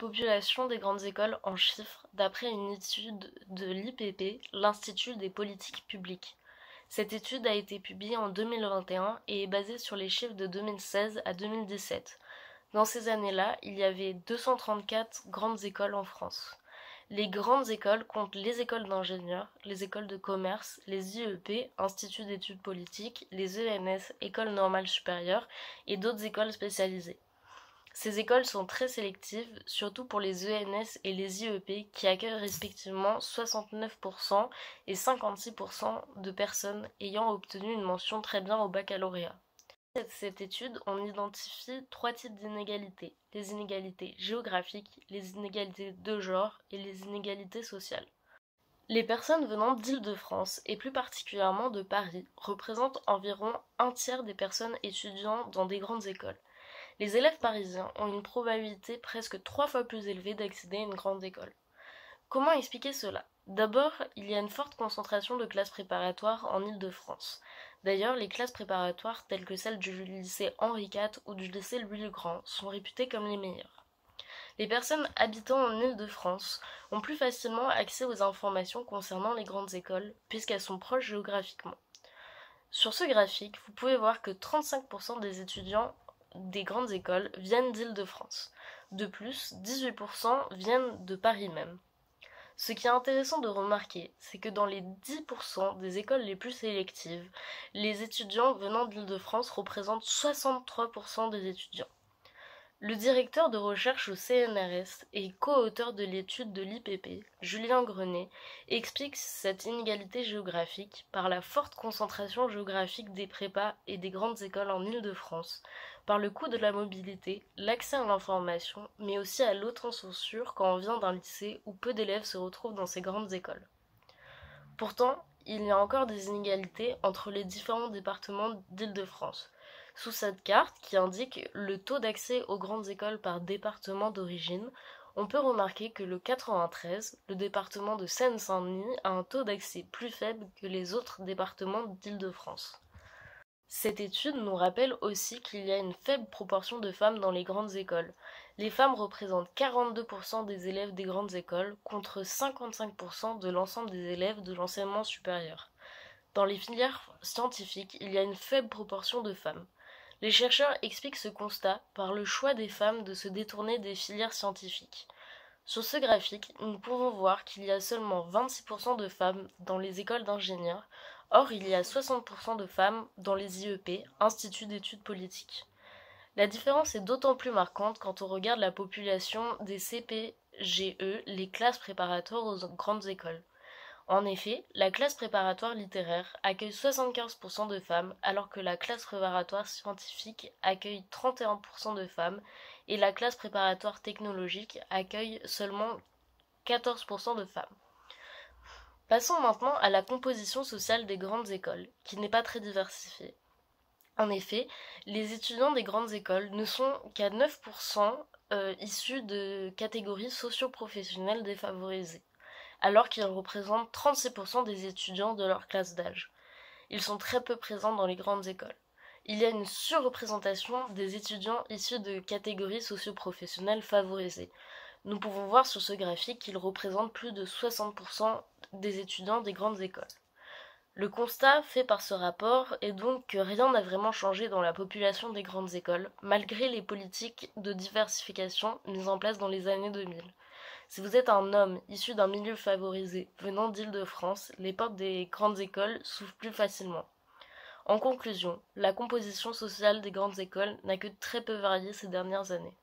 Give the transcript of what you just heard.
population des grandes écoles en chiffres d'après une étude de l'IPP, l'Institut des politiques publiques. Cette étude a été publiée en 2021 et est basée sur les chiffres de 2016 à 2017. Dans ces années-là, il y avait 234 grandes écoles en France. Les grandes écoles comptent les écoles d'ingénieurs, les écoles de commerce, les IEP, Instituts d'études politiques, les ENS, Écoles normales supérieures, et d'autres écoles spécialisées. Ces écoles sont très sélectives, surtout pour les ENS et les IEP qui accueillent respectivement 69% et 56% de personnes ayant obtenu une mention très bien au baccalauréat. Dans cette étude, on identifie 3 types d'inégalités: les inégalités géographiques, les inégalités de genre et les inégalités sociales. Les personnes venant d'Île-de-France, et plus particulièrement de Paris, représentent environ un tiers des personnes étudiant dans des grandes écoles. Les élèves parisiens ont une probabilité presque 3 fois plus élevée d'accéder à une grande école. Comment expliquer cela? D'abord, il y a une forte concentration de classes préparatoires en Île-de-France. D'ailleurs, les classes préparatoires telles que celles du lycée Henri IV ou du lycée Louis-le-Grand sont réputées comme les meilleures. Les personnes habitant en Île-de-France ont plus facilement accès aux informations concernant les grandes écoles, puisqu'elles sont proches géographiquement. Sur ce graphique, vous pouvez voir que 35% des étudiants des grandes écoles viennent d'Île-de-France. De plus, 18% viennent de Paris même. Ce qui est intéressant de remarquer, c'est que dans les 10% des écoles les plus sélectives, les étudiants venant d'Île-de-France représentent 63% des étudiants. Le directeur de recherche au CNRS et co-auteur de l'étude de l'IPP, Julien Grenet, explique cette inégalité géographique par la forte concentration géographique des prépas et des grandes écoles en Île-de-France, par le coût de la mobilité, l'accès à l'information, mais aussi à l'autocensure quand on vient d'un lycée où peu d'élèves se retrouvent dans ces grandes écoles. Pourtant, il y a encore des inégalités entre les différents départements d'Île-de-France. Sous cette carte, qui indique le taux d'accès aux grandes écoles par département d'origine, on peut remarquer que le 93, le département de Seine-Saint-Denis, a un taux d'accès plus faible que les autres départements d'Île-de-France. Cette étude nous rappelle aussi qu'il y a une faible proportion de femmes dans les grandes écoles. Les femmes représentent 42% des élèves des grandes écoles contre 55% de l'ensemble des élèves de l'enseignement supérieur. Dans les filières scientifiques, il y a une faible proportion de femmes. Les chercheurs expliquent ce constat par le choix des femmes de se détourner des filières scientifiques. Sur ce graphique, nous pouvons voir qu'il y a seulement 26% de femmes dans les écoles d'ingénieurs, or il y a 60% de femmes dans les IEP, Instituts d'études politiques. La différence est d'autant plus marquante quand on regarde la population des CPGE, les classes préparatoires aux grandes écoles. En effet, la classe préparatoire littéraire accueille 75% de femmes, alors que la classe préparatoire scientifique accueille 31% de femmes, et la classe préparatoire technologique accueille seulement 14% de femmes. Passons maintenant à la composition sociale des grandes écoles, qui n'est pas très diversifiée. En effet, les étudiants des grandes écoles ne sont qu'à 9% issus de catégories socio-professionnelles défavorisées, alors qu'ils représentent 36% des étudiants de leur classe d'âge. Ils sont très peu présents dans les grandes écoles. Il y a une surreprésentation des étudiants issus de catégories socio-professionnelles favorisées. Nous pouvons voir sur ce graphique qu'ils représentent plus de 60% des étudiants des grandes écoles. Le constat fait par ce rapport est donc que rien n'a vraiment changé dans la population des grandes écoles, malgré les politiques de diversification mises en place dans les années 2000. Si vous êtes un homme issu d'un milieu favorisé venant d'Île-de-France, les portes des grandes écoles s'ouvrent plus facilement. En conclusion, la composition sociale des grandes écoles n'a que très peu varié ces dernières années.